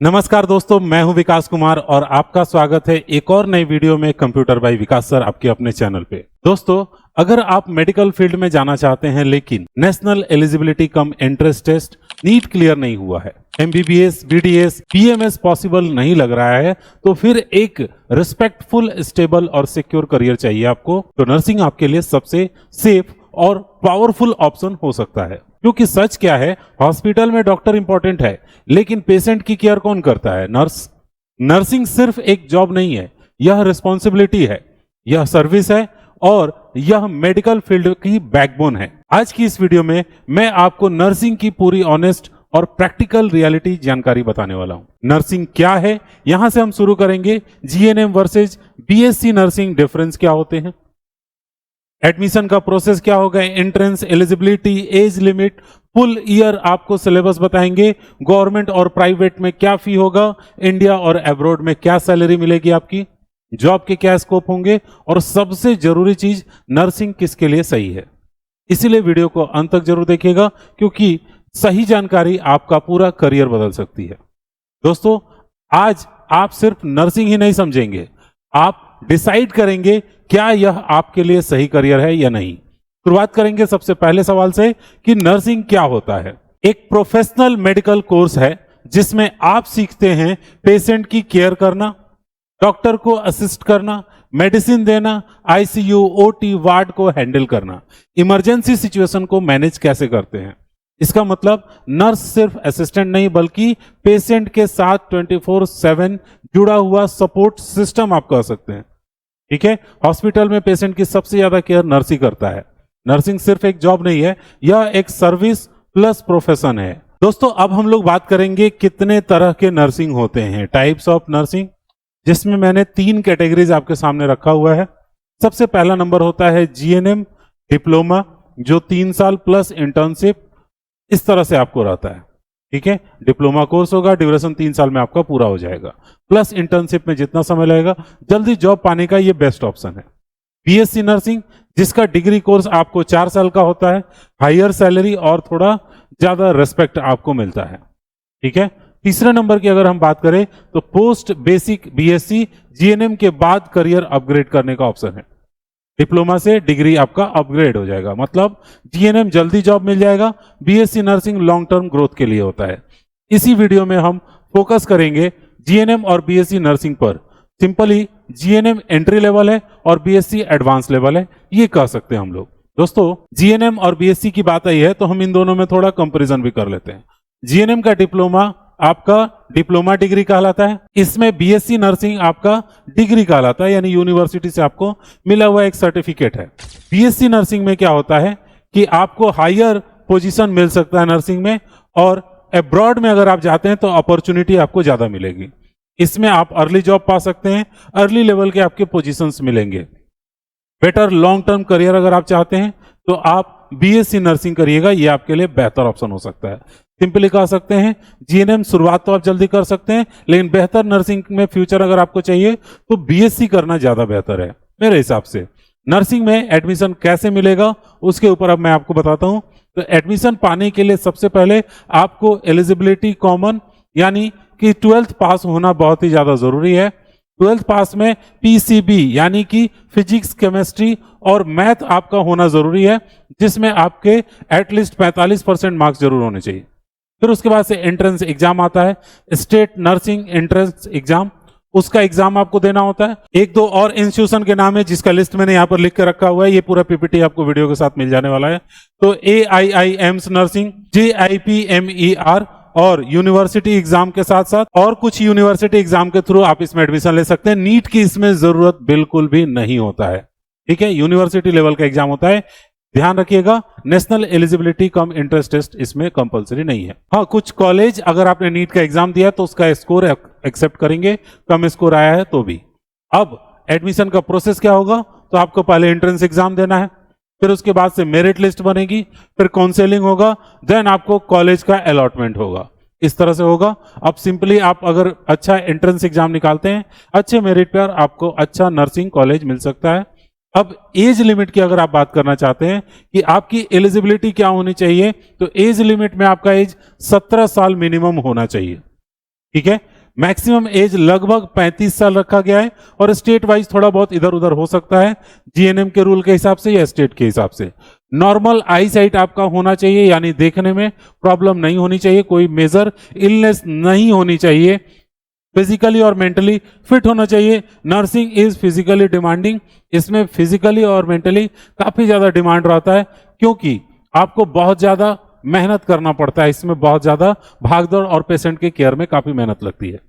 नमस्कार दोस्तों, मैं हूं विकास कुमार और आपका स्वागत है एक और नई वीडियो में कंप्यूटर बाय विकास सर आपके अपने चैनल पे। दोस्तों, अगर आप मेडिकल फील्ड में जाना चाहते हैं लेकिन national eligibility cum entrance test NEET clear नहीं हुआ है, एमबीबीएस, बीडीएस, पीएमएस पॉसिबल नहीं लग रहा है, तो फिर एक रिस्पेक्टफुल, स्टेबल और सिक्योर करियर चाहिए आपको, तो नर्सिंग आपके लिए सबसे सेफ और पावरफुल ऑप्शन हो सकता है। क्योंकि सच क्या है, हॉस्पिटल में डॉक्टर इंपॉर्टेंट है लेकिन पेशेंट की केयर कौन करता है? नर्स। नर्सिंग सिर्फ एक जॉब नहीं है, यह रिस्पॉन्सिबिलिटी है, यह सर्विस है और यह मेडिकल फील्ड की बैकबोन है। आज की इस वीडियो में मैं आपको नर्सिंग की पूरी ऑनेस्ट और प्रैक्टिकल रियलिटी जानकारी बताने वाला हूं। नर्सिंग क्या है, यहां से हम शुरू करेंगे। GNM versus BSc nursing difference क्या होते हैं, एडमिशन का प्रोसेस क्या होगा, entrance, eligibility, age limit, full year आपको सिलेबस बताएंगे, गवर्नमेंट और प्राइवेट में क्या फी होगा, इंडिया और अब्रॉड में क्या सैलरी मिलेगी आपकी, जॉब के क्या स्कोप होंगे और सबसे जरूरी चीज, नर्सिंग किसके लिए सही है। इसीलिए वीडियो को अंत तक जरूर देखिएगा क्योंकि सही जानकारी आपका पूरा करियर बदल सकती है। दोस्तों, आज आप सिर्फ नर्सिंग ही नहीं समझेंगे, आप डिसाइड करेंगे क्या यह आपके लिए सही करियर है या नहीं। शुरुआत करेंगे सबसे पहले सवाल से कि नर्सिंग क्या होता है। एक प्रोफेशनल मेडिकल कोर्स है जिसमें आप सीखते हैं पेशेंट की केयर करना, डॉक्टर को असिस्ट करना, मेडिसिन देना, आईसीयू, ओटी, वार्ड को हैंडल करना, इमरजेंसी सिचुएशन को मैनेज कैसे करते हैं। इसका मतलब नर्स सिर्फ असिस्टेंट नहीं बल्कि पेशेंट के साथ 24/7 जुड़ा हुआ सपोर्ट सिस्टम आप कह सकते हैं। ठीक है, हॉस्पिटल में पेशेंट की सबसे ज्यादा केयर नर्स ही करता है। नर्सिंग सिर्फ एक जॉब नहीं है, यह एक सर्विस प्लस प्रोफेशन है। दोस्तों, अब हम लोग बात करेंगे कितने तरह के नर्सिंग होते हैं, टाइप्स ऑफ नर्सिंग, जिसमें मैंने 3 कैटेगरीज आपके सामने रखा हुआ है। सबसे पहला नंबर होता है जीएनएम डिप्लोमा, जो 3 साल प्लस इंटर्नशिप इस तरह से आपको रहता है। ठीक है, डिप्लोमा कोर्स होगा, ड्यूरेशन 3 साल में आपका पूरा हो जाएगा, प्लस इंटर्नशिप में जितना समय लगेगा, जल्दी जॉब पाने का ये बेस्ट ऑप्शन है। बीएससी नर्सिंग, जिसका डिग्री कोर्स आपको 4 साल का होता है, हायर सैलरी और थोड़ा ज्यादा रेस्पेक्ट आपको मिलता है। ठीक है, तीसरे नंबर की अगर हम बात करें तो पोस्ट बेसिक बीएससी, जीएनएम के बाद करियर अपग्रेड करने का ऑप्शन है। डिप्लोमा से डिग्री आपका अपग्रेड हो जाएगा, मतलब जीएनएम जल्दी जॉब मिल जाएगा, BSc nursing long term growth के लिए होता है। इसी वीडियो में हम फोकस करेंगे जीएनएम और बीएससी नर्सिंग पर। सिंपली जीएनएम एंट्री लेवल है और बीएससी एडवांस लेवल है, ये कह सकते हैं हम लोग। दोस्तों, जीएनएम और बीएससी की बात आई है तो हम इन दोनों में थोड़ा कंपैरिजन भी कर लेते हैं। जीएनएम का डिप्लोमा आपका डिप्लोमा डिग्री कहलाता है, इसमें बीएससी नर्सिंग आपका डिग्री कहलाता है, यानी यूनिवर्सिटी से आपको मिला हुआ एक सर्टिफिकेट है। बीएससी नर्सिंग में क्या होता है कि आपको हायर पोजीशन मिल सकता है नर्सिंग में, और अब्रॉड में अगर आप जाते हैं तो अपॉर्चुनिटी आपको ज्यादा मिलेगी। इसमें आप अर्ली जॉब पा सकते हैं, अर्ली लेवल के आपके पोजीशंस मिलेंगे। बेटर लॉन्ग टर्म करियर अगर आप चाहते हैं तो आप बीएससी नर्सिंग करिएगा, ये आपके लिए बेहतर ऑप्शन हो सकता है। सिंपली कह सकते हैं जीएनएम शुरुआत तो आप जल्दी कर सकते हैं, लेकिन बेहतर नर्सिंग में फ्यूचर अगर आपको चाहिए तो बीएससी करना ज्यादा बेहतर है मेरे हिसाब से। नर्सिंग में एडमिशन कैसे मिलेगा उसके ऊपर अब मैं आपको बताता हूं। तो एडमिशन पाने के लिए सबसे पहले आपको एलिजिबिलिटी कॉमन, यानी कि 12th पास होना बहुत ही ज्यादा जरूरी है। 12th पास में पीसीबी यानी कि फिजिक्स, केमिस्ट्री और मैथ आपका होना जरूरी है, जिसमें आपके एटलीस्ट 45% मार्क्स जरूर होने चाहिए। फिर उसके बाद से एंट्रेंस एग्जाम आता है, स्टेट नर्सिंग एंट्रेंस एग्जाम, उसका एग्जाम आपको देना होता है। 1-2 और इंस्टीट्यूशन के नाम है जिसका लिस्ट मैंने यहाँ पर लिख के रखा हुआ है, ये पूरा पीपीटी आपको वीडियो के साथ मिल जाने वाला है। तो AIIMS नर्सिंग, JIPMER और यूनिवर्सिटी एग्जाम के साथ साथ और कुछ यूनिवर्सिटी एग्जाम के थ्रू आप इसमें एडमिशन ले सकते हैं। नीट की इसमें जरूरत बिल्कुल भी नहीं होता है। ठीक है, यूनिवर्सिटी लेवल का एग्जाम होता है, ध्यान रखिएगा। National eligibility cum entrance test इसमें कंपलसरी नहीं है। हाँ, कुछ कॉलेज अगर आपने नीट का एग्जाम दिया तो उसका स्कोर एक्सेप्ट करेंगे, कम स्कोर आया है तो भी। अब एडमिशन का प्रोसेस क्या होगा, तो आपको पहले एंट्रेंस एग्जाम देना है, फिर उसके बाद से मेरिट लिस्ट बनेगी, फिर काउंसलिंग होगा, देन आपको कॉलेज का अलॉटमेंट होगा। इस तरह से होगा। अब सिंपली आप अगर अच्छा एंट्रेंस एग्जाम निकालते हैं, अच्छे मेरिट पर आपको अच्छा नर्सिंग कॉलेज मिल सकता है। अब एज लिमिट की अगर आप बात करना चाहते हैं कि आपकी एलिजिबिलिटी क्या होनी चाहिए, तो एज लिमिट में आपका एज 17 साल मिनिमम होना चाहिए। ठीक है, मैक्सिमम एज लगभग 35 साल रखा गया है और स्टेट वाइज थोड़ा बहुत इधर उधर हो सकता है, जीएनएम के रूल के हिसाब से या स्टेट के हिसाब से। नॉर्मल आई साइट आपका होना चाहिए, यानी देखने में प्रॉब्लम नहीं होनी चाहिए, कोई मेजर इलनेस नहीं होनी चाहिए, फिजिकली और मेंटली फिट होना चाहिए। नर्सिंग इज फिजिकली डिमांडिंग, इसमें फिजिकली और मेंटली काफी ज्यादा डिमांड रहता है, क्योंकि आपको बहुत ज्यादा मेहनत करना पड़ता है, इसमें बहुत ज्यादा भागदौड़ और पेशेंट के केयर में काफी मेहनत लगती है।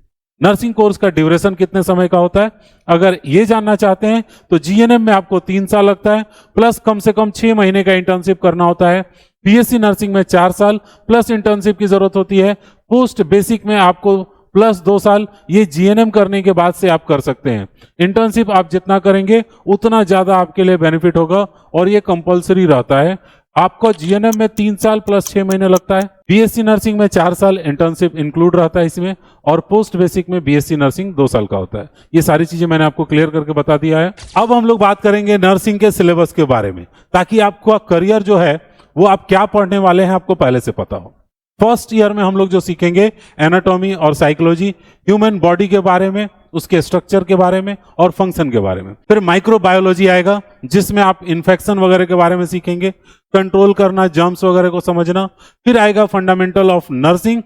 नर्सिंग कोर्स का ड्यूरेशन कितने समय का होता है, अगर ये जानना चाहते हैं तो जीएनएम में आपको 3 साल लगता है, प्लस कम से कम 6 महीने का इंटर्नशिप करना होता है। बीएससी नर्सिंग में 4 साल प्लस इंटर्नशिप की जरूरत होती है। पोस्ट बेसिक में आपको प्लस 2 साल, ये जीएनएम करने के बाद से आप कर सकते हैं। इंटर्नशिप आप जितना करेंगे उतना ज्यादा आपके लिए बेनिफिट होगा और ये कंपलसरी रहता है। आपको जीएनएम में 3 साल प्लस 6 महीने लगता है, बीएससी नर्सिंग में 4 साल इंटर्नशिप इंक्लूड रहता है इसमें, और पोस्ट बेसिक में बीएससी नर्सिंग 2 साल का होता है। ये सारी चीजें मैंने आपको क्लियर करके बता दिया है। अब हम लोग बात करेंगे नर्सिंग के सिलेबस के बारे में, ताकि आपका करियर जो है वो आप क्या पढ़ने वाले हैं आपको पहले से पता हो। फर्स्ट ईयर में हम लोग जो सीखेंगे एनाटॉमी और साइकोलॉजी, ह्यूमन बॉडी के बारे में, उसके स्ट्रक्चर के बारे में और फंक्शन के बारे में। फिर माइक्रोबायोलॉजी आएगा जिसमें आप इन्फेक्शन वगैरह के बारे में सीखेंगे, कंट्रोल करना, जर्म्स वगैरह को समझना। फिर आएगा fundamental of nursing,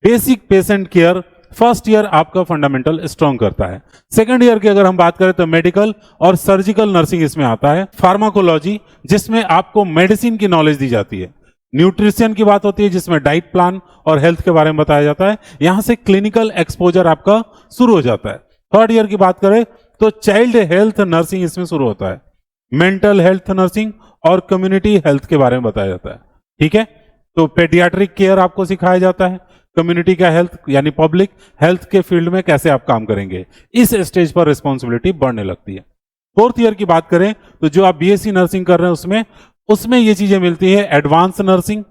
basic patient care. First year आपका फंडामेंटल स्ट्रॉन्ग करता है। सेकंड ईयर की अगर हम बात करें तो मेडिकल और सर्जिकल नर्सिंग इसमें आता है। फार्माकोलॉजी जिसमें आपको मेडिसिन की नॉलेज दी जाती है। न्यूट्रिशन की बात होती है जिसमें डाइट प्लान और हेल्थ के बारे में बताया जाता है। यहां से क्लिनिकल एक्सपोजर आपका शुरू हो जाता है। थर्ड ईयर की बात करें तो चाइल्ड हेल्थ नर्सिंग इसमें शुरू होता है। मेंटल हेल्थ नर्सिंग और कम्युनिटी हेल्थ के बारे में बताया जाता है। ठीक है, तो पेडियाट्रिक केयर आपको सिखाया जाता है। कम्युनिटी का हेल्थ यानी पब्लिक हेल्थ के फील्ड में कैसे आप काम करेंगे, इस स्टेज पर रिस्पॉन्सिबिलिटी बढ़ने लगती है। फोर्थ ईयर की बात करें तो जो आप बीएससी नर्सिंग कर रहे हैं उसमें ये चीजें मिलती है, एडवांस नर्सिंग,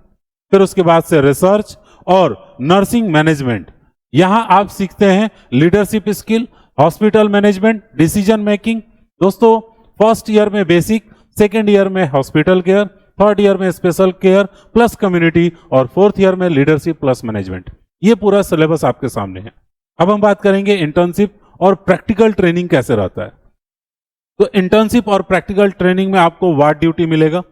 फिर उसके बाद से रिसर्च और नर्सिंग मैनेजमेंट। यहां आप सीखते हैं leadership skill, hospital management, decision making. दोस्तों फर्स्ट ईयर में बेसिक, सेकेंड ईयर में हॉस्पिटल केयर, थर्ड ईयर में स्पेशल केयर प्लस कम्युनिटी और फोर्थ ईयर में लीडरशिप प्लस मैनेजमेंट। ये पूरा सिलेबस आपके सामने है। अब हम बात करेंगे इंटर्नशिप और प्रैक्टिकल ट्रेनिंग कैसे रहता है। तो इंटर्नशिप और प्रैक्टिकल ट्रेनिंग में आपको वार्ड ड्यूटी मिलेगा,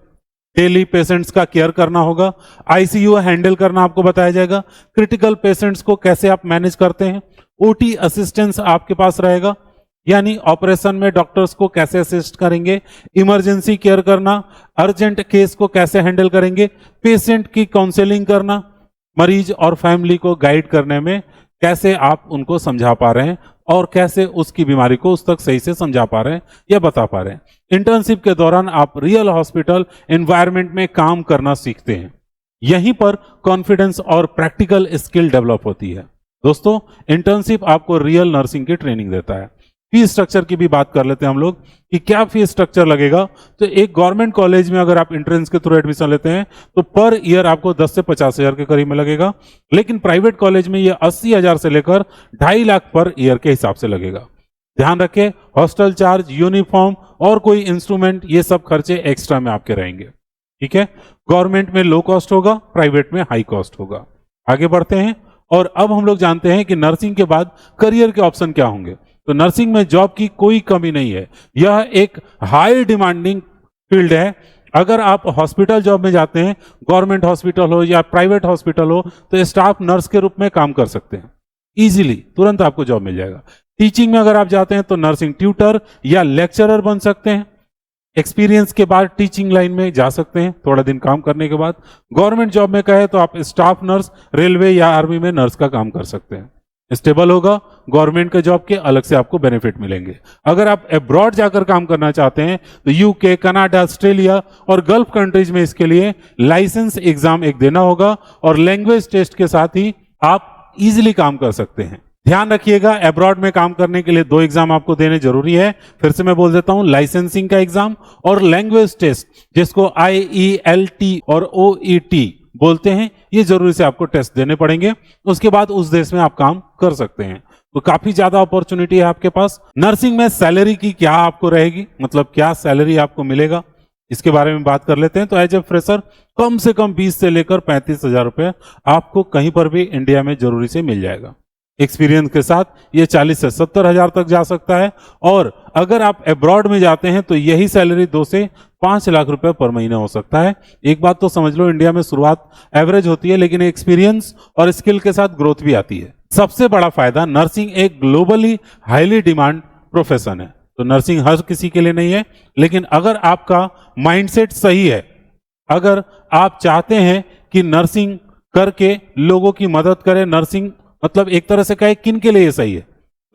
डेली पेशेंट्स का केयर करना होगा, आईसीयू हैंडल करना आपको बताया जाएगा, क्रिटिकल पेशेंट्स को कैसे आप मैनेज करते हैं, ओटी असिस्टेंस आपके पास रहेगा, यानी ऑपरेशन में डॉक्टर्स को कैसे असिस्ट करेंगे, इमरजेंसी केयर करना, अर्जेंट केस को कैसे हैंडल करेंगे, पेशेंट की काउंसलिंग करना, मरीज और फैमिली को गाइड करने में कैसे आप उनको समझा पा रहे हैं और कैसे उसकी बीमारी को उस तक सही से समझा पा रहे हैं या बता पा रहे हैं। इंटर्नशिप के दौरान आप रियल हॉस्पिटल एनवायरनमेंट में काम करना सीखते हैं। यहीं पर कॉन्फिडेंस और प्रैक्टिकल स्किल डेवलप होती है। दोस्तों इंटर्नशिप आपको रियल नर्सिंग की ट्रेनिंग देता है। फीस स्ट्रक्चर की भी बात कर लेते हैं हम लोग कि क्या फीस स्ट्रक्चर लगेगा। तो एक गवर्नमेंट कॉलेज में अगर आप एंट्रेंस के थ्रू एडमिशन लेते हैं तो पर ईयर आपको 10 से 50 हजार के करीब में लगेगा, लेकिन प्राइवेट कॉलेज में ये 80 हजार से लेकर 2.5 लाख पर ईयर के हिसाब से लगेगा। ध्यान रखें हॉस्टल चार्ज, यूनिफॉर्म और कोई इंस्ट्रूमेंट, ये सब खर्चे एक्स्ट्रा में आपके रहेंगे। ठीक है, गवर्नमेंट में लो कॉस्ट होगा, प्राइवेट में हाई कॉस्ट होगा। आगे बढ़ते हैं और अब हम लोग जानते हैं कि नर्सिंग के बाद करियर के ऑप्शन क्या होंगे। तो नर्सिंग में जॉब की कोई कमी नहीं है, यह एक हाई डिमांडिंग फील्ड है। अगर आप हॉस्पिटल जॉब में जाते हैं, गवर्नमेंट हॉस्पिटल हो या प्राइवेट हॉस्पिटल हो, तो स्टाफ नर्स के रूप में काम कर सकते हैं, इजीली तुरंत आपको जॉब मिल जाएगा। टीचिंग में अगर आप जाते हैं तो नर्सिंग ट्यूटर या लेक्चरर बन सकते हैं। एक्सपीरियंस के बाद टीचिंग लाइन में जा सकते हैं थोड़ा दिन काम करने के बाद। गवर्नमेंट जॉब में कहे तो आप स्टाफ नर्स, रेलवे या आर्मी में नर्स का काम कर सकते हैं। स्टेबल होगा, गवर्नमेंट के जॉब के अलग से आपको बेनिफिट मिलेंगे। अगर आप अब्रॉड जाकर काम करना चाहते हैं तो यूके, कनाडा, ऑस्ट्रेलिया और गल्फ कंट्रीज में इसके लिए लाइसेंस एग्जाम एक देना होगा और लैंग्वेज टेस्ट के साथ ही आप इजीली काम कर सकते हैं। ध्यान रखिएगा अब्रॉड में काम करने के लिए 2 एग्जाम आपको देने जरूरी है। फिर से मैं बोल देता हूं, लाइसेंसिंग का एग्जाम और लैंग्वेज टेस्ट, जिसको IELT और OET बोलते हैं, ये जरूरी से आपको टेस्ट देने पड़ेंगे। उसके बाद उस देश में आप काम कर सकते हैं। तो काफी ज्यादा अपॉर्चुनिटी है आपके पास। नर्सिंग में सैलरी की क्या आपको रहेगी, मतलब क्या सैलरी आपको मिलेगा, इसके बारे में बात कर लेते हैं। तो एज ए फ्रेशर कम से कम 20 से लेकर 35 हजार रुपए आपको कहीं पर भी इंडिया में जरूरी से मिल जाएगा। एक्सपीरियंस के साथ ये 40 से 70 हजार तक जा सकता है। और अगर आप अब्रॉड में जाते हैं तो यही सैलरी 2 से 5 लाख रुपए पर महीने हो सकता है। एक बात तो समझ लो, इंडिया में शुरुआत एवरेज होती है, लेकिन एक्सपीरियंस और स्किल के साथ ग्रोथ भी आती है। सबसे बड़ा फायदा, नर्सिंग एक ग्लोबली हाईली डिमांड प्रोफेशन है। तो नर्सिंग हर किसी के लिए नहीं है, लेकिन अगर आपका माइंडसेट सही है, अगर आप चाहते हैं कि नर्सिंग करके लोगों की मदद करें, नर्सिंग मतलब एक तरह से कहे किन के लिए ये सही है,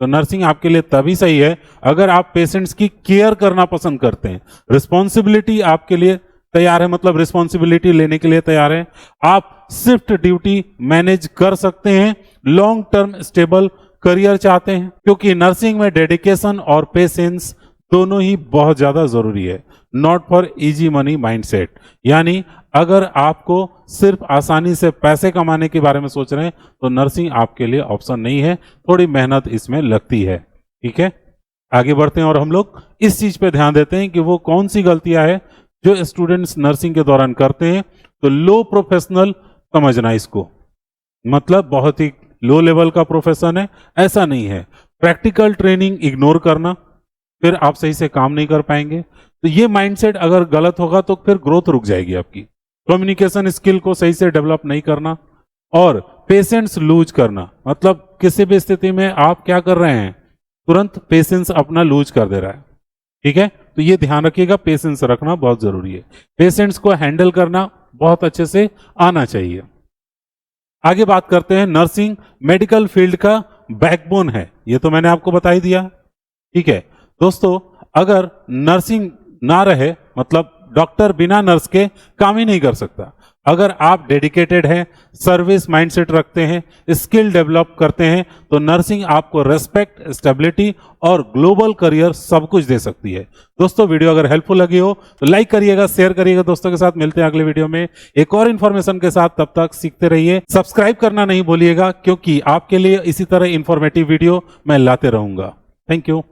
तो नर्सिंग आपके लिए तभी सही है अगर आप पेशेंट्स की केयर करना पसंद करते हैं, रिस्पॉन्सिबिलिटी आपके लिए तैयार है, मतलब रिस्पॉन्सिबिलिटी लेने के लिए तैयार है, आप शिफ्ट ड्यूटी मैनेज कर सकते हैं, लॉन्ग टर्म स्टेबल करियर चाहते हैं, क्योंकि नर्सिंग में डेडिकेशन और पेशेंस दोनों ही बहुत ज्यादा जरूरी है। Not for easy money mindset, यानी अगर आपको सिर्फ आसानी से पैसे कमाने के बारे में सोच रहे हैं तो नर्सिंग आपके लिए ऑप्शन नहीं है, थोड़ी मेहनत इसमें लगती है। ठीक है, आगे बढ़ते हैं और हम लोग इस चीज पे ध्यान देते हैं कि वो कौन सी गलतियां हैं जो स्टूडेंट्स नर्सिंग के दौरान करते हैं। तो लो प्रोफेशनल समझना इसको, मतलब बहुत ही लो लेवल का प्रोफेशन है, ऐसा नहीं है। प्रैक्टिकल ट्रेनिंग इग्नोर करना, फिर आप सही से काम नहीं कर पाएंगे। तो ये माइंडसेट अगर गलत होगा तो फिर ग्रोथ रुक जाएगी आपकी। कम्युनिकेशन स्किल को सही से डेवलप नहीं करना और पेशेंस लूज करना, मतलब किसी भी स्थिति में आप क्या कर रहे हैं, तुरंत पेशेंस अपना लूज कर दे रहा है। ठीक है, तो ये ध्यान रखिएगा, पेशेंस रखना बहुत जरूरी है, पेशेंट्स को हैंडल करना बहुत अच्छे से आना चाहिए। आगे बात करते हैं, नर्सिंग मेडिकल फील्ड का बैकबोन है, ये तो मैंने आपको बता ही दिया। ठीक है दोस्तों, अगर नर्सिंग ना रहे, मतलब डॉक्टर बिना नर्स के काम ही नहीं कर सकता। अगर आप डेडिकेटेड हैं, सर्विस माइंडसेट रखते हैं, स्किल डेवलप करते हैं, तो नर्सिंग आपको रेस्पेक्ट, स्टेबिलिटी और ग्लोबल करियर सब कुछ दे सकती है। दोस्तों वीडियो अगर हेल्पफुल लगी हो तो लाइक करिएगा, शेयर करिएगा दोस्तों के साथ। मिलते हैं अगले वीडियो में एक और इन्फॉर्मेशन के साथ, तब तक सीखते रहिए। सब्सक्राइब करना नहीं भूलिएगा, क्योंकि आपके लिए इसी तरह इंफॉर्मेटिव वीडियो मैं लाते रहूंगा। Thank you.